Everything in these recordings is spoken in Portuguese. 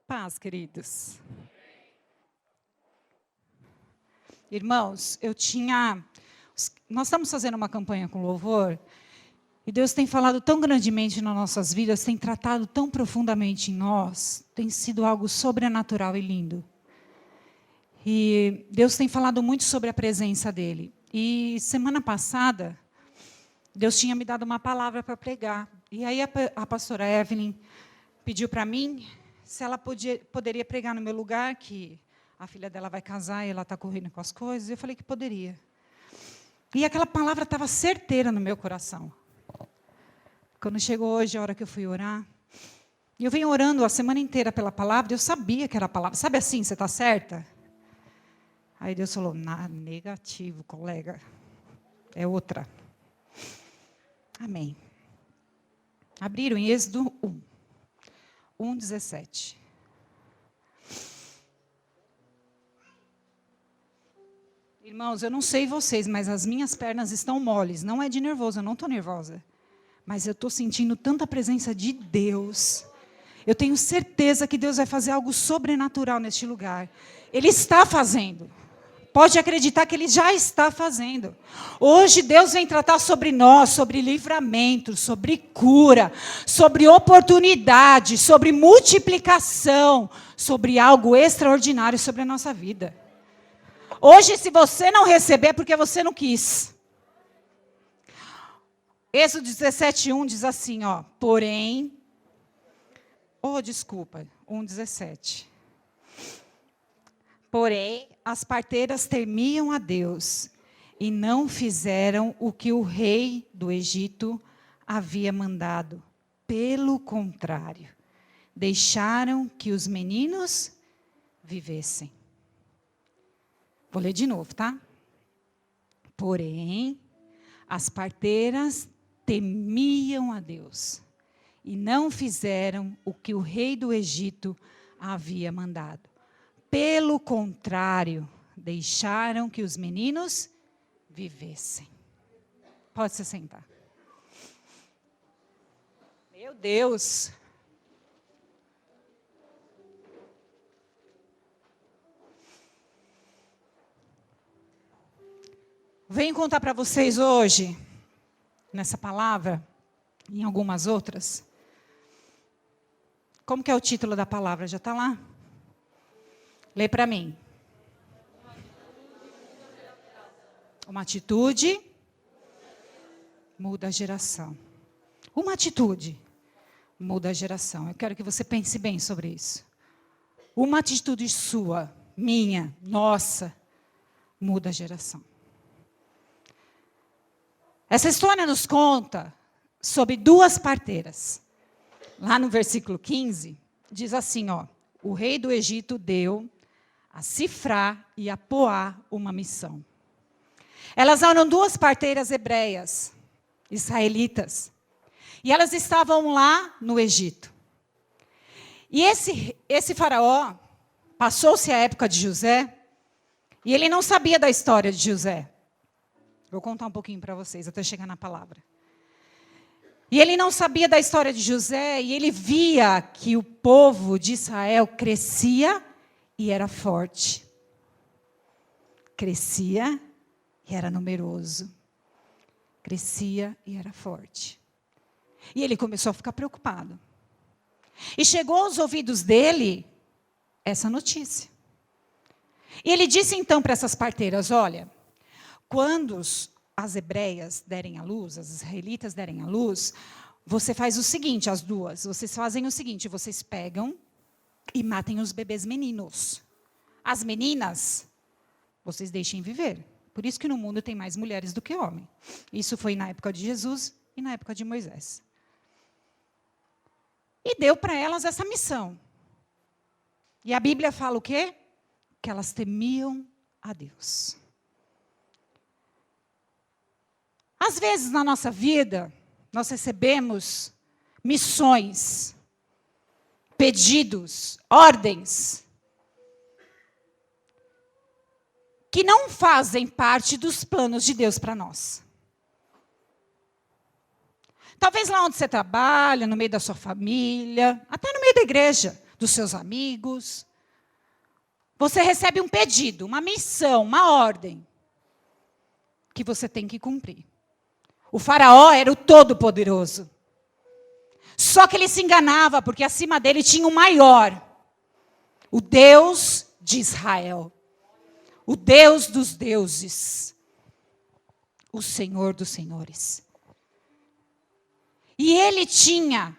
Paz, queridos. Irmãos, nós estamos fazendo uma campanha com louvor, e Deus tem falado tão grandemente nas nossas vidas, tem tratado tão profundamente em nós, tem sido algo sobrenatural e lindo. E Deus tem falado muito sobre a presença dEle. E semana passada, Deus tinha me dado uma palavra para pregar. E aí a pastora Evelyn pediu para mim se ela poderia pregar no meu lugar, que a filha dela vai casar e ela está correndo com as coisas. Eu falei que poderia. E aquela palavra estava certeira no meu coração. Quando chegou hoje, a hora que eu fui orar, e eu venho orando a semana inteira pela palavra, eu sabia que era a palavra. Sabe assim, você está certa? Aí Deus falou, negativo, colega. É outra. Amém. Abriram em Êxodo 1:17. Irmãos, eu não sei vocês, mas as minhas pernas estão moles. Não é de nervoso, eu não estou nervosa. Mas eu estou sentindo tanta presença de Deus. Eu tenho certeza que Deus vai fazer algo sobrenatural neste lugar. Ele está fazendo. Pode acreditar que Ele já está fazendo. Hoje Deus vem tratar sobre nós, sobre livramento, sobre cura, sobre oportunidade, sobre multiplicação, sobre algo extraordinário sobre a nossa vida. Hoje, se você não receber, é porque você não quis. Êxodo 17:1 diz assim, porém... 1:17. Porém, as parteiras temiam a Deus e não fizeram o que o rei do Egito havia mandado. Pelo contrário, deixaram que os meninos vivessem. Vou ler de novo, tá? Porém, as parteiras temiam a Deus e não fizeram o que o rei do Egito havia mandado. Pelo contrário, deixaram que os meninos vivessem. Pode se sentar. Meu Deus. Venho contar para vocês hoje, nessa palavra, e em algumas outras. Como que é o título da palavra? Já está lá? Lê para mim. Uma atitude muda a geração. Uma atitude muda a geração. Eu quero que você pense bem sobre isso. Uma atitude sua, minha, nossa, muda a geração. Essa história nos conta sobre duas parteiras. Lá no versículo 15, diz assim, o rei do Egito deu a Cifrá e a Poá uma missão. Elas eram duas parteiras hebreias, israelitas. E elas estavam lá no Egito. E esse faraó, passou-se a época de José, e ele não sabia da história de José. Vou contar um pouquinho para vocês, até chegar na palavra. E ele não sabia da história de José, e ele via que o povo de Israel crescia e era forte. Crescia e era numeroso. Crescia e era forte. E ele começou a ficar preocupado. E chegou aos ouvidos dele essa notícia. E ele disse então para essas parteiras, olha, quando as hebreias derem à luz, as israelitas derem à luz, você faz o seguinte, as duas, vocês fazem o seguinte, vocês pegam e matem os bebês meninos. As meninas, vocês deixem viver. Por isso que no mundo tem mais mulheres do que homens. Isso foi na época de Jesus e na época de Moisés. E deu para elas essa missão. E a Bíblia fala o quê? Que elas temiam a Deus. Às vezes na nossa vida, nós recebemos missões, pedidos, ordens, que não fazem parte dos planos de Deus para nós. Talvez lá onde você trabalha, no meio da sua família, até no meio da igreja, dos seus amigos. Você recebe um pedido, uma missão, uma ordem, que você tem que cumprir. O faraó era o todo-poderoso. Só que ele se enganava, porque acima dele tinha o maior. O Deus de Israel. O Deus dos deuses. O Senhor dos senhores. E ele tinha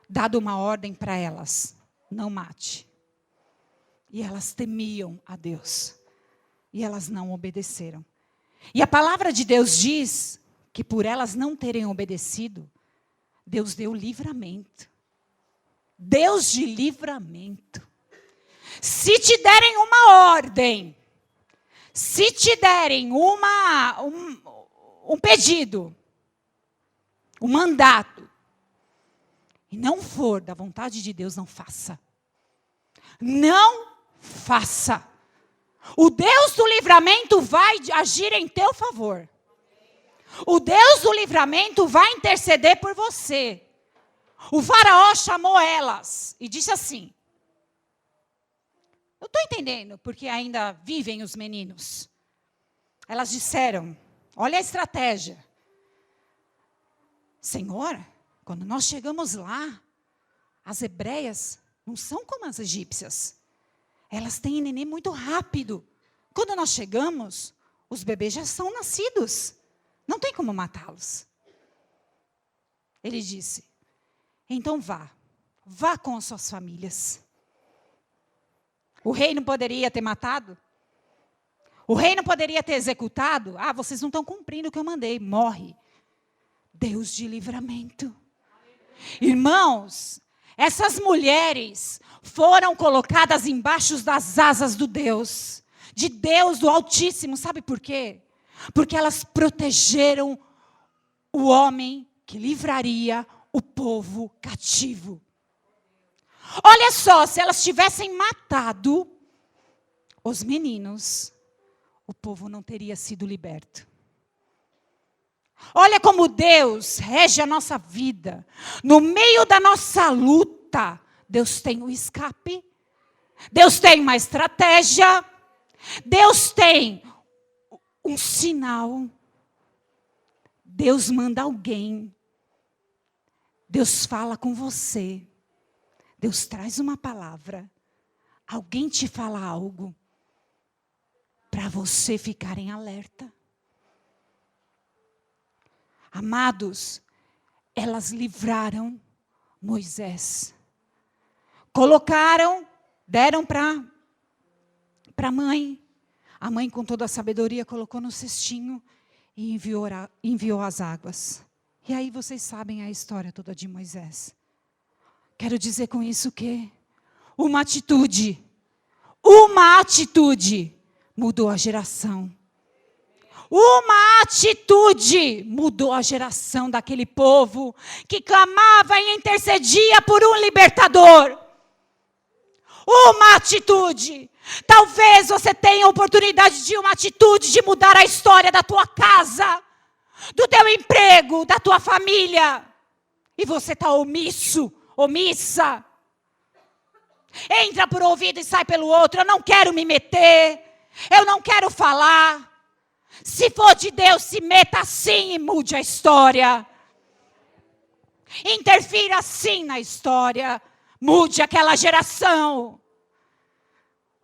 dado uma ordem para elas. Não mate. E elas temiam a Deus. E elas não obedeceram. E a palavra de Deus diz que por elas não terem obedecido, Deus deu livramento. Deus de livramento. Se te derem uma ordem, se te derem um pedido, um mandato, e não for da vontade de Deus, não faça. Não faça. O Deus do livramento vai agir em teu favor. O Deus do livramento vai interceder por você. O faraó chamou elas e disse assim: eu estou entendendo porque ainda vivem os meninos. Elas disseram, olha a estratégia. Senhor, quando nós chegamos lá, as hebreias não são como as egípcias. Elas têm neném muito rápido. Quando nós chegamos, os bebês já são nascidos. Não tem como matá-los. Ele disse, então vá com as suas famílias. O rei não poderia ter matado? O rei não poderia ter executado? Ah, vocês não estão cumprindo o que eu mandei, morre. Deus de livramento. Irmãos, essas mulheres foram colocadas embaixo das asas do Deus, de Deus do Altíssimo. Sabe por quê? Porque elas protegeram o homem que livraria o povo cativo. Olha só, se elas tivessem matado os meninos, o povo não teria sido liberto. Olha como Deus rege a nossa vida. No meio da nossa luta, Deus tem um escape. Deus tem uma estratégia. Deus tem um sinal. Deus manda alguém. Deus fala com você. Deus traz uma palavra. Alguém te fala algo para você ficar em alerta. Amados, elas livraram Moisés. Colocaram, deram para a mãe. A mãe, com toda a sabedoria, colocou no cestinho e enviou as águas. E aí vocês sabem a história toda de Moisés. Quero dizer com isso que uma atitude mudou a geração. Uma atitude mudou a geração daquele povo que clamava e intercedia por um libertador. Uma atitude. Talvez você tenha a oportunidade de uma atitude de mudar a história da tua casa, do teu emprego, da tua família. E você está omisso, omissa. Entra por um ouvido e sai pelo outro. Eu não quero me meter. Eu não quero falar. Se for de Deus, se meta sim e mude a história. Interfira sim na história. Mude aquela geração.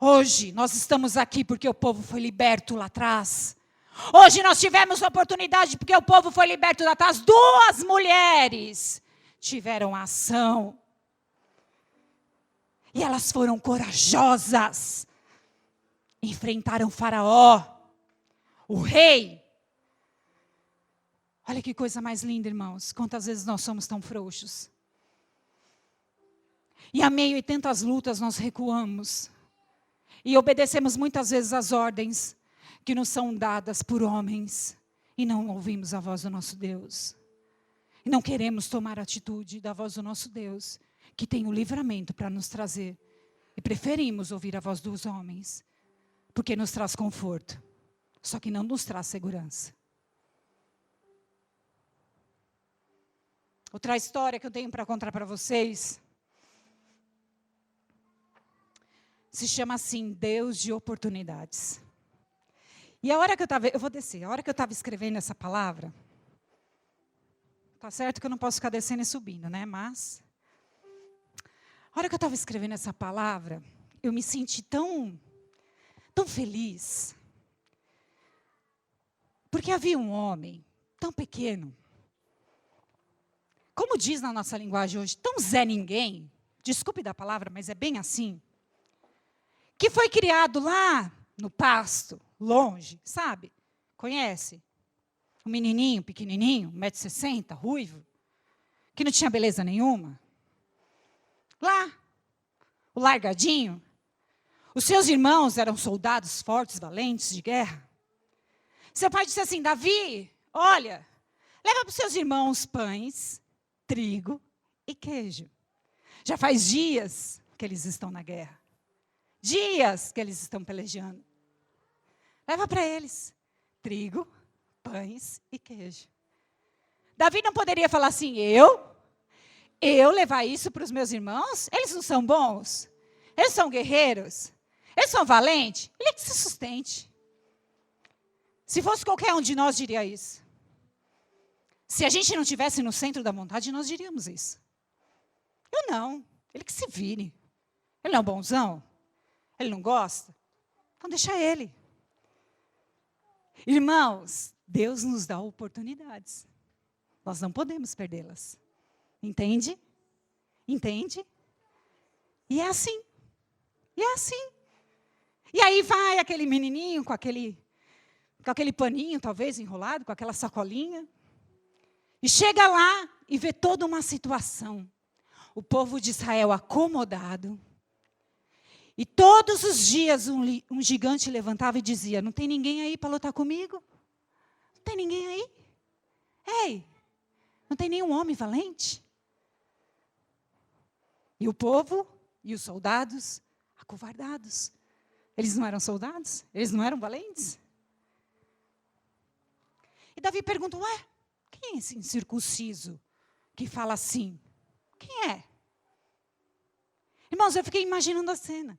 Hoje nós estamos aqui porque o povo foi liberto lá atrás. Hoje nós tivemos a oportunidade porque o povo foi liberto lá atrás. 2 mulheres tiveram ação. E elas foram corajosas. Enfrentaram o faraó. O rei. Olha que coisa mais linda, irmãos. Quantas vezes nós somos tão frouxos. E a meio de tantas lutas nós recuamos. E obedecemos muitas vezes as ordens que nos são dadas por homens. E não ouvimos a voz do nosso Deus. E não queremos tomar atitude da voz do nosso Deus, que tem o livramento para nos trazer. E preferimos ouvir a voz dos homens, porque nos traz conforto. Só que não nos traz segurança. Outra história que eu tenho para contar para vocês. se chama assim, Deus de oportunidades. E a hora que eu vou descer, a hora que eu estava escrevendo essa palavra, tá certo que eu não posso ficar descendo e subindo, né? Mas, a hora que eu estava escrevendo essa palavra, eu me senti tão feliz. Porque havia um homem tão pequeno, como diz na nossa linguagem hoje, tão Zé Ninguém, desculpe da palavra, mas é bem assim, que foi criado lá no pasto, longe, sabe? Conhece? Um menininho, pequenininho, 1,60 m, ruivo, que não tinha beleza nenhuma. Lá, o largadinho. Os seus irmãos eram soldados fortes, valentes, de guerra. Seu pai disse assim, Davi, olha, leva para os seus irmãos pães, trigo e queijo. Já faz dias que eles estão na guerra. Dias que eles estão pelejando. Leva para eles trigo, pães e queijo. Davi não poderia falar assim, eu levar isso para os meus irmãos? Eles não são bons? Eles são guerreiros? Eles são valentes? Ele que se sustente. Se fosse qualquer um de nós, diria isso. Se a gente não estivesse no centro da vontade, nós diríamos isso. Eu não. Ele que se vire. Ele não é um bonzão? Ele não gosta? Então deixa ele. Irmãos, Deus nos dá oportunidades. Nós não podemos perdê-las. Entende? Entende? E é assim. E é assim. E aí vai aquele menininho com aquele paninho, talvez, enrolado, com aquela sacolinha. E chega lá e vê toda uma situação. O povo de Israel acomodado. E todos os dias um gigante levantava e dizia, não tem ninguém aí para lutar comigo? Não tem ninguém aí? Ei, não tem nenhum homem valente? E o povo e os soldados acovardados. Eles não eram soldados? Eles não eram valentes? E Davi pergunta, ué, quem é esse incircunciso que fala assim? Quem é? Irmãos, eu fiquei imaginando a cena.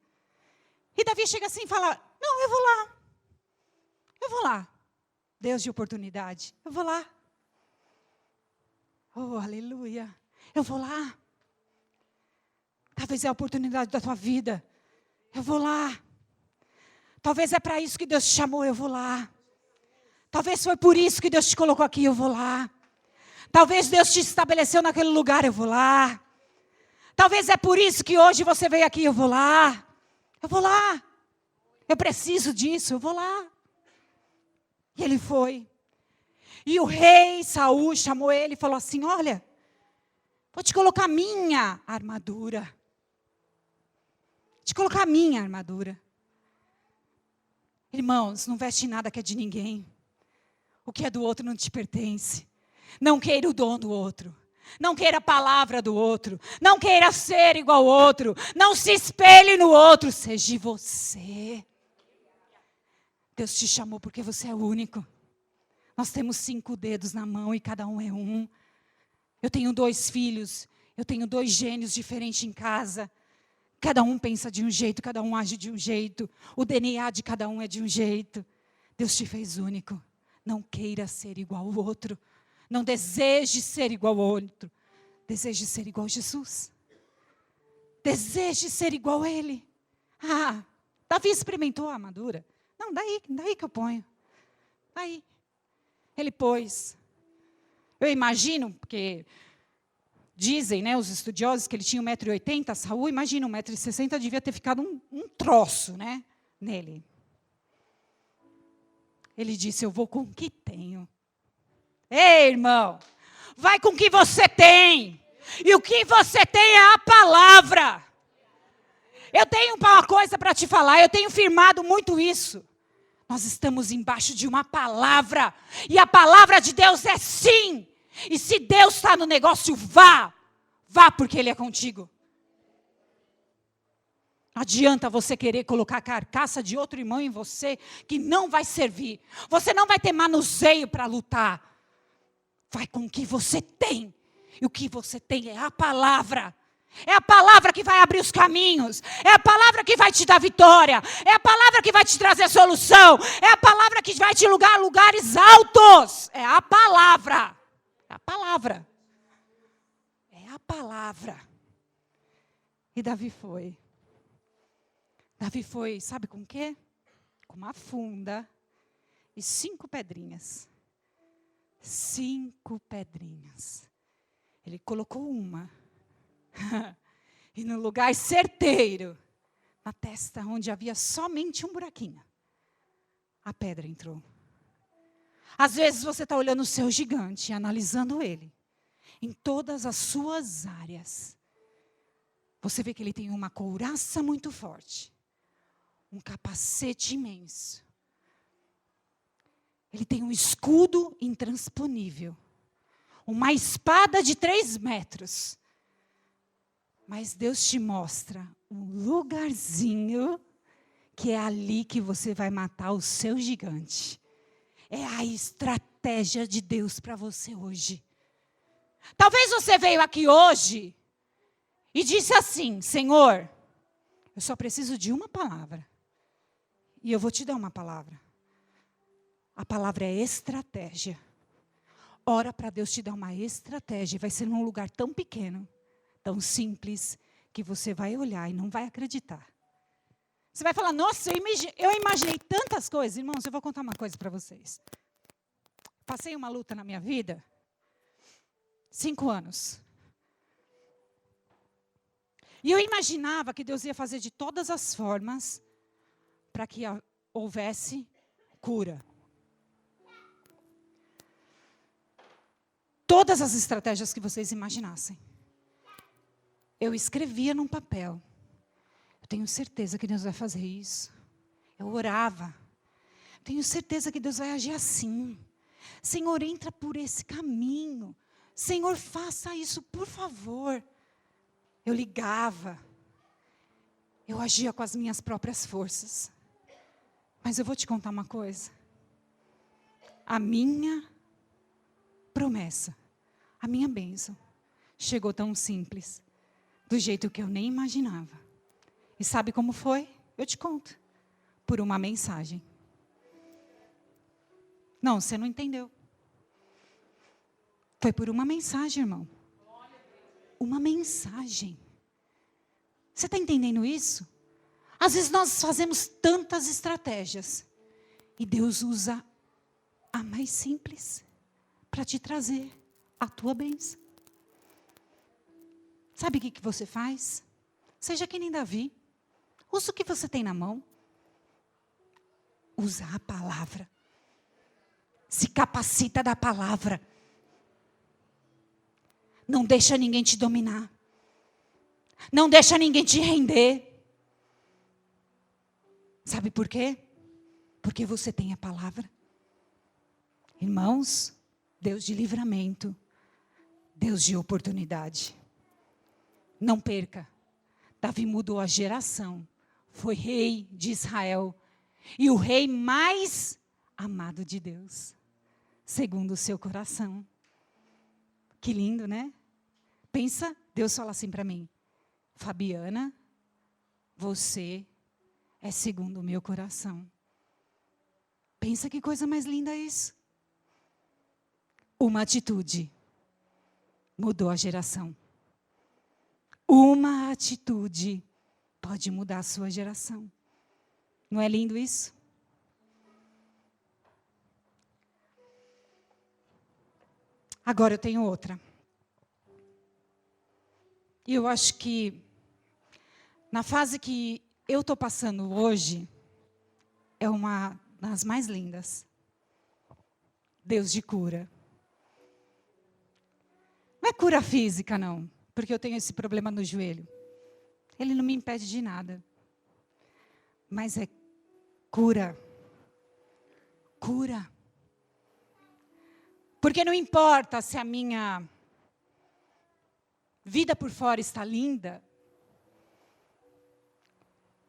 E Davi chega assim e fala, não, eu vou lá. Eu vou lá. Deus de oportunidade. Eu vou lá. Oh, aleluia. Eu vou lá. Talvez é a oportunidade da tua vida. Eu vou lá. Talvez é para isso que Deus te chamou, eu vou lá. Talvez foi por isso que Deus te colocou aqui, eu vou lá. Talvez Deus te estabeleceu naquele lugar, eu vou lá. Talvez é por isso que hoje você veio aqui, eu vou lá. Eu vou lá. Eu preciso disso, eu vou lá. E ele foi. E o rei Saul chamou ele e falou assim, olha, vou te colocar a minha armadura. Vou te colocar a minha armadura. Irmãos, não veste nada que é de ninguém. O que é do outro não te pertence. Não queira o dom do outro. Não queira a palavra do outro. Não queira ser igual ao outro. Não se espelhe no outro. Seja você. Deus te chamou porque você é único. Nós temos 5 dedos na mão e cada um é um. Eu tenho 2 filhos. Eu tenho 2 gênios diferentes em casa. Cada um pensa de um jeito, cada um age de um jeito. O DNA de cada um é de um jeito. Deus te fez único. Não queira ser igual ao outro. Não deseje ser igual ao outro. Deseje ser igual a Jesus. Deseje ser igual a Ele. Ah, Davi experimentou a armadura. Não, daí que eu ponho. Daí. Ele pôs. Eu imagino, porque dizem, né, os estudiosos, que ele tinha 1,80 m, Saul, imagina, 1,60 m, devia ter ficado um troço, né, nele. Ele disse, eu vou com o que tenho. Ei, irmão, vai com o que você tem. E o que você tem é a palavra. Eu tenho uma coisa para te falar, eu tenho firmado muito isso. Nós estamos embaixo de uma palavra. E a palavra de Deus é sim. E se Deus está no negócio, vá. Vá porque Ele é contigo. Não adianta você querer colocar a carcaça de outro irmão em você, que não vai servir. Você não vai ter manuseio para lutar. Vai com o que você tem. E o que você tem é a palavra. É a palavra que vai abrir os caminhos. É a palavra que vai te dar vitória. É a palavra que vai te trazer solução. É a palavra que vai te levar a lugares altos. É a palavra. É a palavra. É a palavra. E Davi foi. Davi foi, sabe com o quê? Com uma funda e 5 pedrinhas. 5 pedrinhas. Ele colocou uma. E no lugar certeiro, na testa onde havia somente um buraquinho, a pedra entrou. Às vezes você está olhando o seu gigante, analisando ele, em todas as suas áreas. Você vê que ele tem uma couraça muito forte, um capacete imenso. Ele tem um escudo intransponível, uma espada de 3 metros. Mas Deus te mostra um lugarzinho que é ali que você vai matar o seu gigante. É a estratégia de Deus para você hoje. Talvez você veio aqui hoje e disse assim: Senhor, eu só preciso de uma palavra. E eu vou te dar uma palavra. A palavra é estratégia. Ora para Deus te dar uma estratégia. Vai ser num lugar tão pequeno, tão simples, que você vai olhar e não vai acreditar. Você vai falar: nossa, eu imaginei tantas coisas. Irmãos, eu vou contar uma coisa para vocês. Passei uma luta na minha vida, 5 anos. E eu imaginava que Deus ia fazer de todas as formas para que houvesse cura. Todas as estratégias que vocês imaginassem. Eu escrevia num papel. Eu tenho certeza que Deus vai fazer isso. Eu orava. Tenho certeza que Deus vai agir assim. Senhor, entra por esse caminho. Senhor, faça isso, por favor. Eu ligava. Eu agia com as minhas próprias forças. Mas eu vou te contar uma coisa. A minha promessa, a minha bênção, chegou tão simples, do jeito que eu nem imaginava. E sabe como foi? Eu te conto. Por uma mensagem. Não, você não entendeu. Foi por uma mensagem, irmão. Uma mensagem. Você está entendendo isso? Às vezes nós fazemos tantas estratégias. E Deus usa a mais simples para te trazer a tua bênção. Sabe o que você faz? Seja que nem Davi. Usa o que você tem na mão. Usa a palavra. Se capacita da palavra. Não deixa ninguém te dominar. Não deixa ninguém te render. Sabe por quê? Porque você tem a palavra. Irmãos, Deus de livramento. Deus de oportunidade. Não perca. Davi mudou a geração. Foi rei de Israel. E o rei mais amado de Deus. Segundo o seu coração. Que lindo, né? Pensa, Deus fala assim para mim: Fabiana, você é segundo o meu coração. Pensa que coisa mais linda isso. Uma atitude mudou a geração. Uma atitude pode mudar a sua geração. Não é lindo isso? Agora eu tenho outra. E eu acho que na fase que eu estou passando hoje, é uma das mais lindas. Deus de cura. Não é cura física, não. Porque eu tenho esse problema no joelho. Ele não me impede de nada. Mas é cura. Cura. Porque não importa se a minha vida por fora está linda,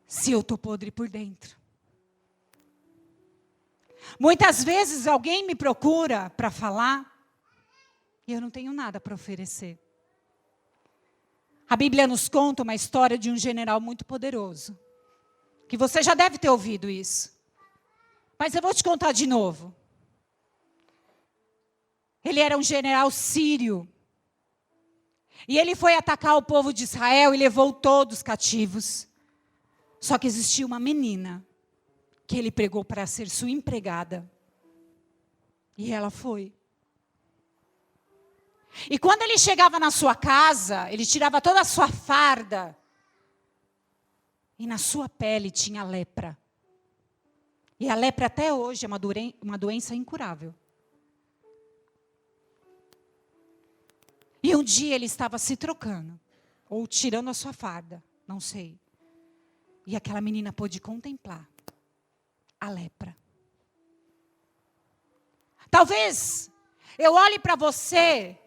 se eu estou podre por dentro. Muitas vezes alguém me procura para falar e eu não tenho nada para oferecer. A Bíblia nos conta uma história de um general muito poderoso. Que você já deve ter ouvido isso. Mas eu vou te contar de novo. Ele era um general sírio. E ele foi atacar o povo de Israel e levou todos cativos. Só que existia uma menina que ele pregou para ser sua empregada. E ela foi. E quando ele chegava na sua casa, ele tirava toda a sua farda. E na sua pele tinha lepra. E a lepra até hoje é uma doença incurável. E um dia ele estava se trocando, ou tirando a sua farda, não sei. E aquela menina pôde contemplar a lepra. Talvez eu olhe para você,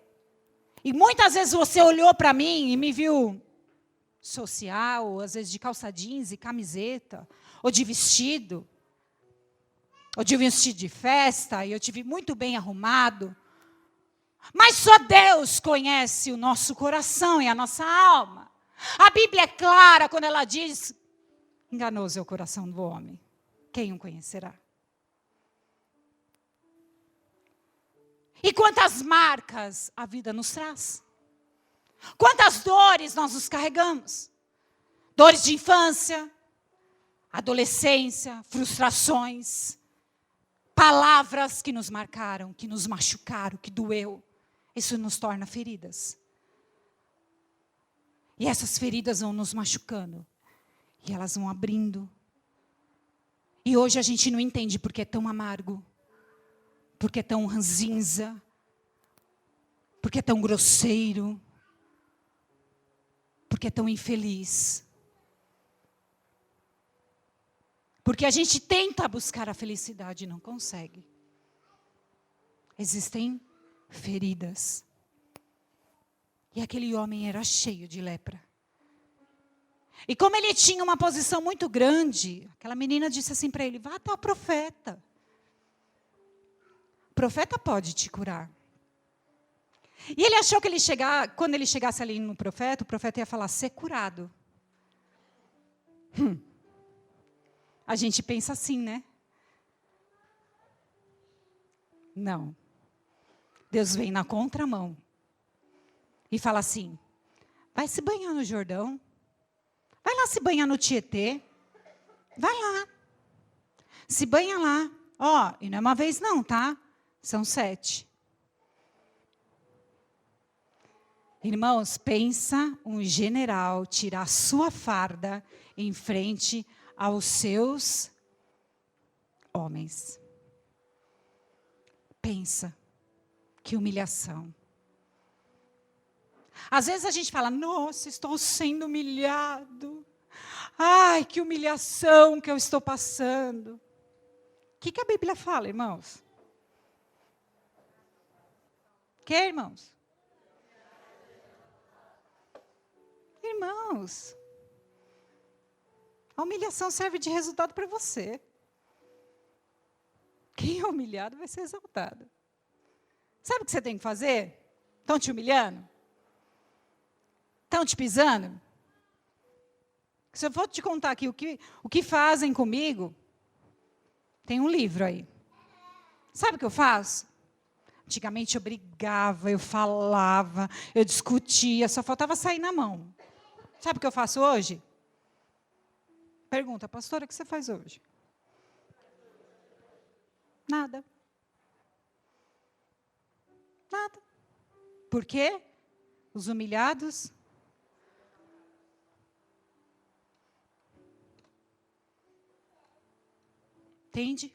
e muitas vezes você olhou para mim e me viu social, ou às vezes de calça jeans e camiseta, ou de vestido, ou de vestido de festa, e eu te vi muito bem arrumado. Mas só Deus conhece o nosso coração e a nossa alma. A Bíblia é clara quando ela diz: enganoso é o coração do homem, quem o conhecerá? E quantas marcas a vida nos traz? Quantas dores nós nos carregamos? Dores de infância, adolescência, frustrações, palavras que nos marcaram, que nos machucaram, que doeu. Isso nos torna feridas. E essas feridas vão nos machucando. E elas vão abrindo. E hoje a gente não entende porque é tão amargo. Porque é tão ranzinza. Porque é tão grosseiro. Porque é tão infeliz. Porque a gente tenta buscar a felicidade e não consegue. Existem feridas. E aquele homem era cheio de lepra. E como ele tinha uma posição muito grande, aquela menina disse assim para ele: vá até o profeta. O profeta pode te curar. E ele achou que quando ele chegasse ali no profeta, o profeta ia falar: ser curado. A gente pensa assim, né? Não. Deus vem na contramão e fala assim: vai se banhar no Jordão, vai lá se banhar no Tietê, vai lá, se banha lá. Ó, e não é uma vez não, tá? São 7. Irmãos, pensa um general tirar sua farda em frente aos seus homens. Pensa. Que humilhação. Às vezes a gente fala: nossa, estou sendo humilhado. Ai, que humilhação que eu estou passando. O que a Bíblia fala, irmãos? Que, irmãos? Irmãos, a humilhação serve de resultado para você. Quem é humilhado vai ser exaltado. Sabe o que você tem que fazer? Estão te humilhando? Estão te pisando? Se eu for te contar aqui o que fazem comigo, tem um livro aí. Sabe o que eu faço? Antigamente eu brigava, eu falava, eu discutia, só faltava sair na mão. Sabe o que eu faço hoje? Pergunta: pastora, o que você faz hoje? Nada. Nada. Por quê? Os humilhados. Entende?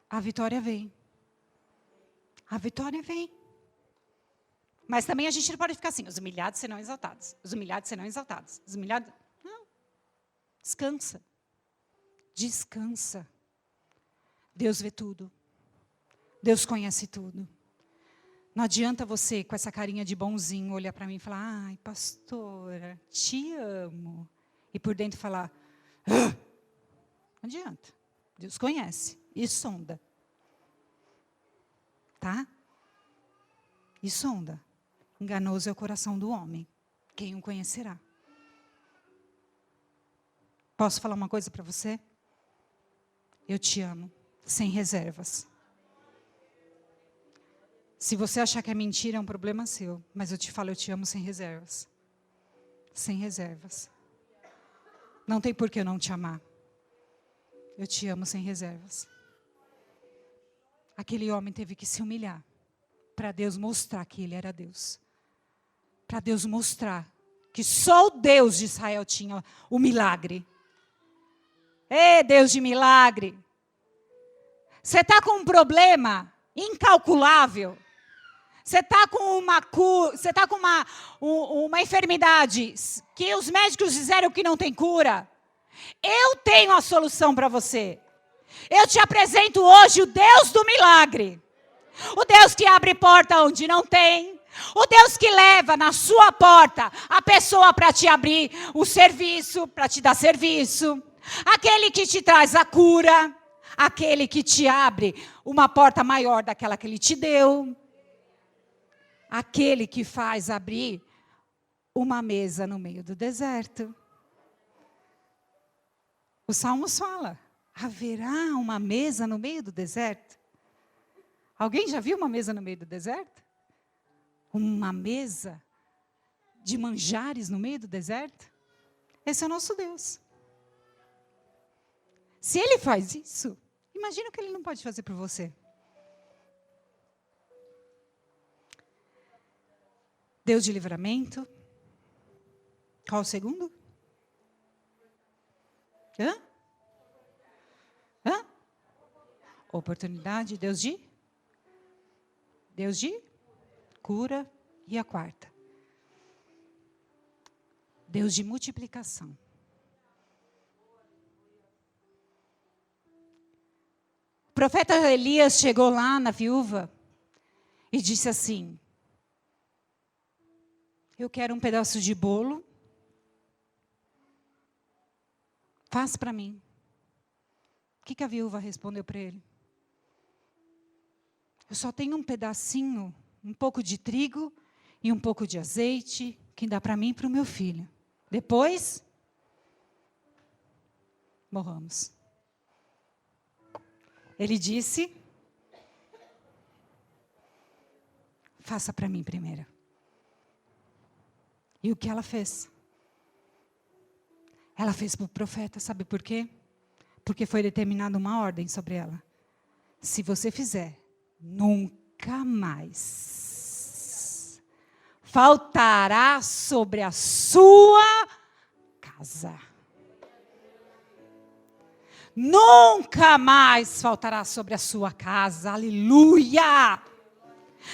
A vitória vem. A vitória vem. Mas também a gente não pode ficar assim: os humilhados serão exaltados. Os humilhados serão exaltados. Os humilhados. Não. Descansa. Descansa. Deus vê tudo. Deus conhece tudo. Não adianta você, com essa carinha de bonzinho, olhar para mim e falar: ai, pastora, te amo. E por dentro falar: ah! Não adianta. Deus conhece e sonda. Tá? E sonda. Enganoso é o coração do homem. quem o conhecerá? Posso falar uma coisa para você? Eu te amo, sem reservas. Se você achar que é mentira, é um problema seu. Mas eu te falo, eu te amo sem reservas. Sem reservas. Não tem por que eu não te amar. Eu te amo sem reservas. Aquele homem teve que se humilhar para Deus mostrar que ele era Deus. Para Deus mostrar que só o Deus de Israel tinha o milagre. Ei, Deus de milagre. Você está com um problema incalculável. Você está com uma enfermidade que os médicos disseram que não tem cura. Eu tenho a solução para você. Eu te apresento hoje o Deus do milagre. O Deus que abre porta onde não tem. O Deus que leva na sua porta a pessoa para te abrir o serviço, para te dar serviço. Aquele que te traz a cura. Aquele que te abre uma porta maior daquela que ele te deu. Aquele que faz abrir uma mesa no meio do deserto. O Salmos fala, haverá uma mesa no meio do deserto? Alguém já viu uma mesa no meio do deserto? Uma mesa de manjares no meio do deserto? Esse é o nosso Deus. Se Ele faz isso, imagina o que Ele não pode fazer por você. Deus de livramento. Qual o segundo? Oportunidade. Deus de cura. E a quarta? Deus de multiplicação. O profeta Elias chegou lá na viúva e disse assim: eu quero um pedaço de bolo. Faz para mim. O que a viúva respondeu para ele? Eu só tenho um pedacinho, um pouco de trigo e um pouco de azeite, que dá para mim e para o meu filho. Depois, morramos. Ele disse: faça para mim primeiro. E o que ela fez? Ela fez para o profeta, sabe por quê? Porque foi determinada uma ordem sobre ela. Se você fizer, nunca mais faltará sobre a sua casa. Nunca mais faltará sobre a sua casa. Aleluia!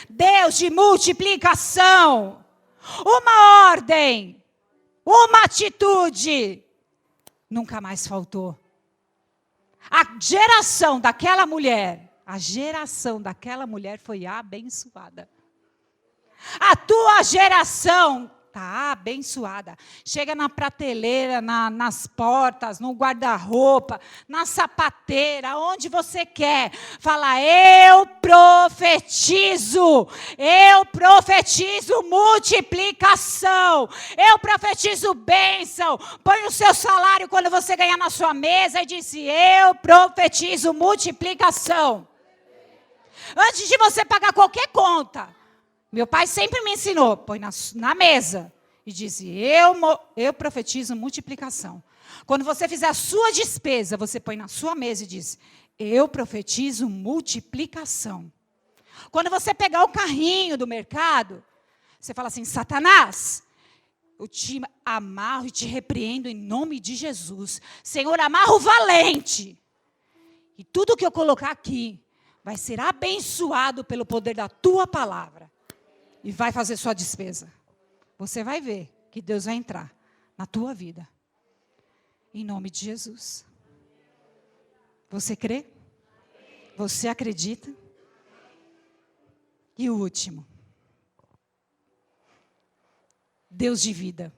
Deus de multiplicação. Uma ordem, uma atitude, nunca mais faltou. A geração daquela mulher foi abençoada. A tua geração está abençoada. Chega na prateleira, nas portas, no guarda-roupa, na sapateira, onde você quer. Fala, eu profetizo multiplicação, eu profetizo bênção. Põe o seu salário quando você ganhar na sua mesa e diz, eu profetizo multiplicação. Antes de você pagar qualquer conta, meu pai sempre me ensinou, põe na mesa e diz, eu profetizo multiplicação. Quando você fizer a sua despesa, você põe na sua mesa e diz, eu profetizo multiplicação. Quando você pegar o carrinho do mercado, você fala assim, Satanás, eu te amarro e te repreendo em nome de Jesus. Senhor, amarra o valente. E tudo que eu colocar aqui vai ser abençoado pelo poder da tua palavra. E vai fazer sua despesa. Você vai ver que Deus vai entrar na tua vida. Em nome de Jesus. Você crê? Você acredita? E o último. Deus de vida.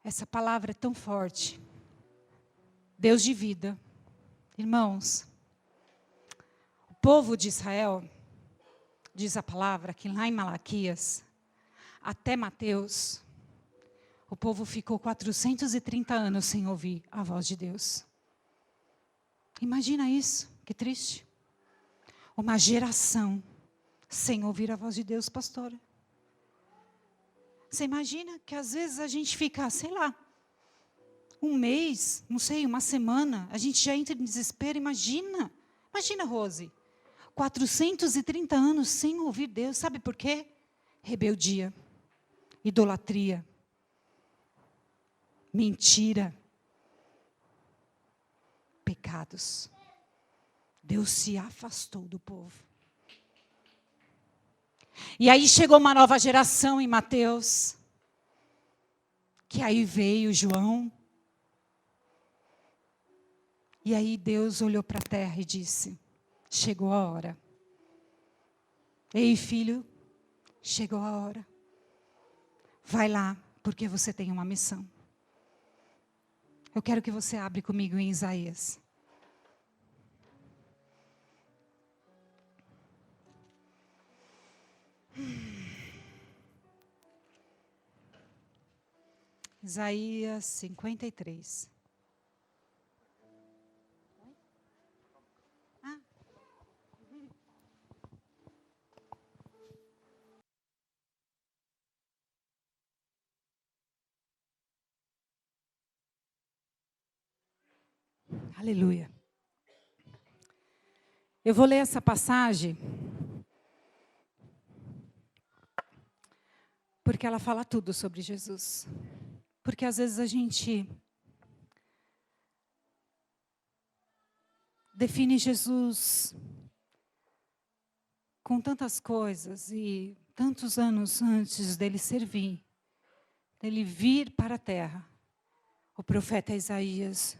Essa palavra é tão forte. Deus de vida. Irmãos, o povo de Israel diz a palavra que lá em Malaquias, até Mateus, o povo ficou 430 anos sem ouvir a voz de Deus. Imagina isso, que triste. Uma geração sem ouvir a voz de Deus, pastora. Você imagina que às vezes a gente fica, sei lá, um mês, não sei, uma semana, a gente já entra em desespero. Imagina, Rose, 430 anos sem ouvir Deus. Sabe por quê? Rebeldia, idolatria, mentira, pecados. Deus se afastou do povo. E aí chegou uma nova geração em Mateus, que aí veio João. E aí Deus olhou para a terra e disse, chegou a hora. Ei, filho, chegou a hora. Vai lá, porque você tem uma missão. Eu quero que você abra comigo em Isaías. Isaías 53. Aleluia. Eu vou ler essa passagem porque ela fala tudo sobre Jesus. Porque às vezes a gente define Jesus com tantas coisas e tantos anos antes dele servir, dele vir para a terra. O profeta Isaías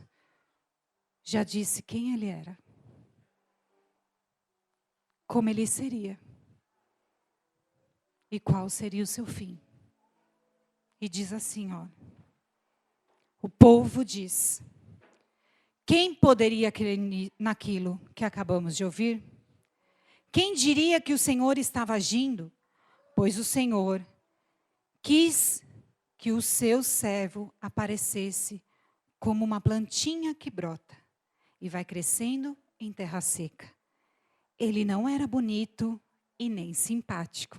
já disse quem ele era, como ele seria e qual seria o seu fim. E diz assim, ó, o povo diz, quem poderia crer naquilo que acabamos de ouvir? Quem diria que o Senhor estava agindo? Pois o Senhor quis que o seu servo aparecesse como uma plantinha que brota e vai crescendo em terra seca. Ele não era bonito e nem simpático,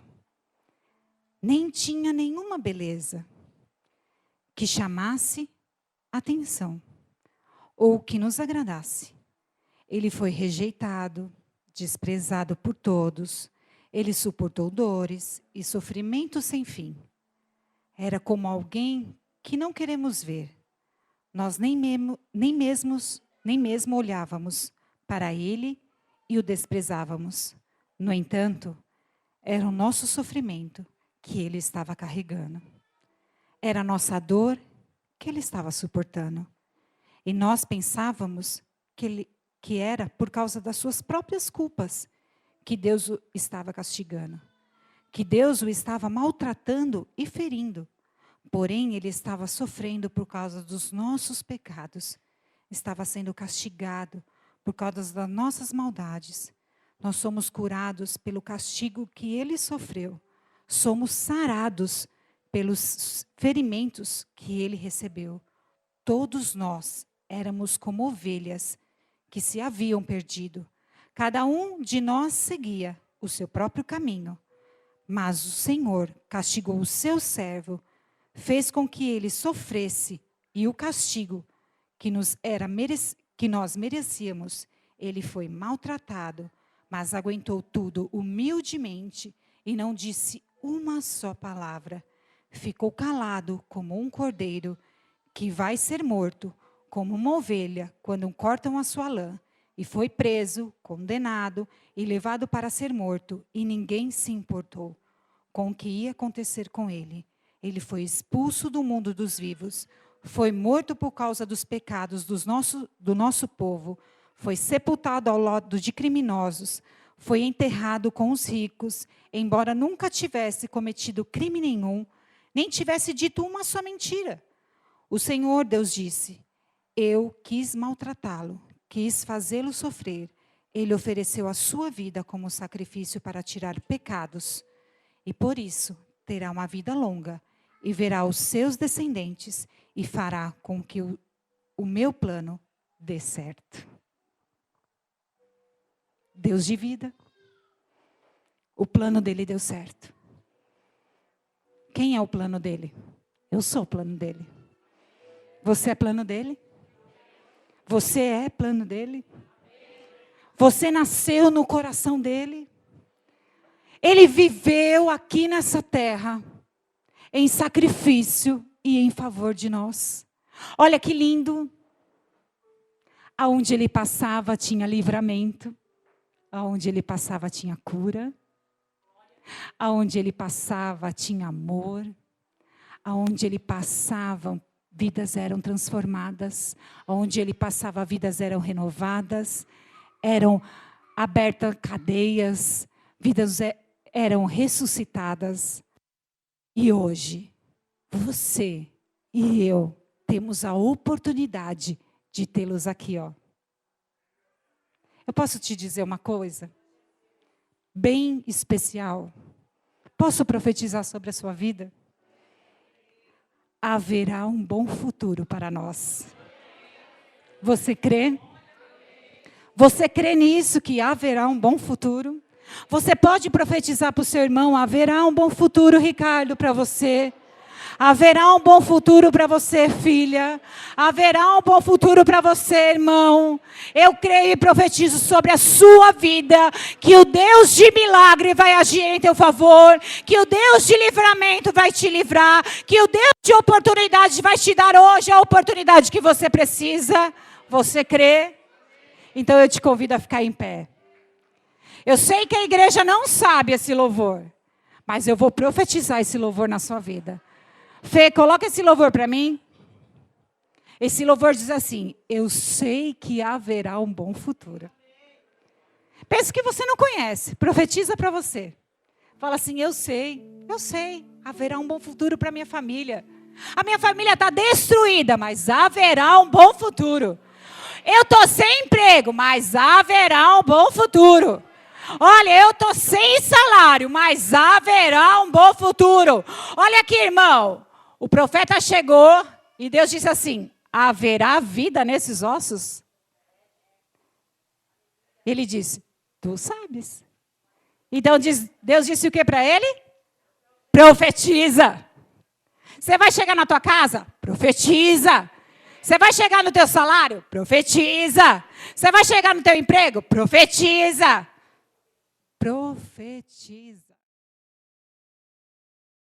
nem tinha nenhuma beleza que chamasse atenção ou que nos agradasse. Ele foi rejeitado, desprezado por todos. Ele suportou dores e sofrimentos sem fim. Era como alguém que não queremos ver. Nós nem mesmo olhávamos para ele e o desprezávamos. No entanto, era o nosso sofrimento que ele estava carregando. Era a nossa dor que ele estava suportando. E nós pensávamos que era por causa das suas próprias culpas que Deus o estava castigando. Que Deus o estava maltratando e ferindo. Porém, ele estava sofrendo por causa dos nossos pecados. Estava sendo castigado por causa das nossas maldades. Nós somos curados pelo castigo que ele sofreu. Somos sarados pelos ferimentos que ele recebeu. Todos nós éramos como ovelhas que se haviam perdido. Cada um de nós seguia o seu próprio caminho. Mas o Senhor castigou o seu servo, fez com que ele sofresse, e o castigo que nós merecíamos, ele foi maltratado, mas aguentou tudo humildemente e não disse uma só palavra. Ficou calado como um cordeiro que vai ser morto, como uma ovelha quando cortam a sua lã. E foi preso, condenado e levado para ser morto, e ninguém se importou com o que ia acontecer com ele. Ele foi expulso do mundo dos vivos, foi morto por causa dos pecados do nosso povo, foi sepultado ao lado de criminosos, foi enterrado com os ricos, embora nunca tivesse cometido crime nenhum, nem tivesse dito uma só mentira. O Senhor Deus disse, eu quis maltratá-lo, quis fazê-lo sofrer. Ele ofereceu a sua vida como sacrifício para tirar pecados. E por isso terá uma vida longa e verá os seus descendentes e fará com que o meu plano dê certo. Deus de vida. O plano dele deu certo. Quem é o plano dele? Eu sou o plano dele. Você é plano dele? Você é plano dele? Você nasceu no coração dele? Ele viveu aqui nessa terra em sacrifício e em favor de nós. Olha que lindo. Aonde ele passava tinha livramento. Aonde ele passava tinha cura. Aonde ele passava tinha amor. Aonde ele passava, vidas eram transformadas. Aonde ele passava, vidas eram renovadas. Eram abertas cadeias. Vidas eram ressuscitadas. E hoje, você e eu temos a oportunidade de tê-los aqui, ó. Eu posso te dizer uma coisa? Bem especial. Posso profetizar sobre a sua vida? Haverá um bom futuro para nós. Você crê? Você crê nisso, que haverá um bom futuro? Você pode profetizar para o seu irmão: haverá um bom futuro, Ricardo, para você. Haverá um bom futuro para você, filha. Haverá um bom futuro para você, irmão. Eu creio e profetizo sobre a sua vida que o Deus de milagre vai agir em teu favor, que o Deus de livramento vai te livrar, que o Deus de oportunidade vai te dar hoje a oportunidade que você precisa. Você crê? Então eu te convido a ficar em pé. Eu sei que a igreja não sabe esse louvor, mas eu vou profetizar esse louvor na sua vida. Fê, coloca esse louvor para mim. Esse louvor diz assim: eu sei que haverá um bom futuro. Pensa que você não conhece, profetiza para você. Fala assim: eu sei, haverá um bom futuro para minha família. A minha família está destruída, mas haverá um bom futuro. Eu estou sem emprego, mas haverá um bom futuro. Olha, eu estou sem salário, mas haverá um bom futuro. Olha aqui, irmão. O profeta chegou e Deus disse assim: haverá vida nesses ossos? Ele disse: tu sabes. Então Deus disse o que para ele? Profetiza. Você vai chegar na tua casa? Profetiza. Você vai chegar no teu salário? Profetiza. Você vai chegar no teu emprego? Profetiza. Profetiza.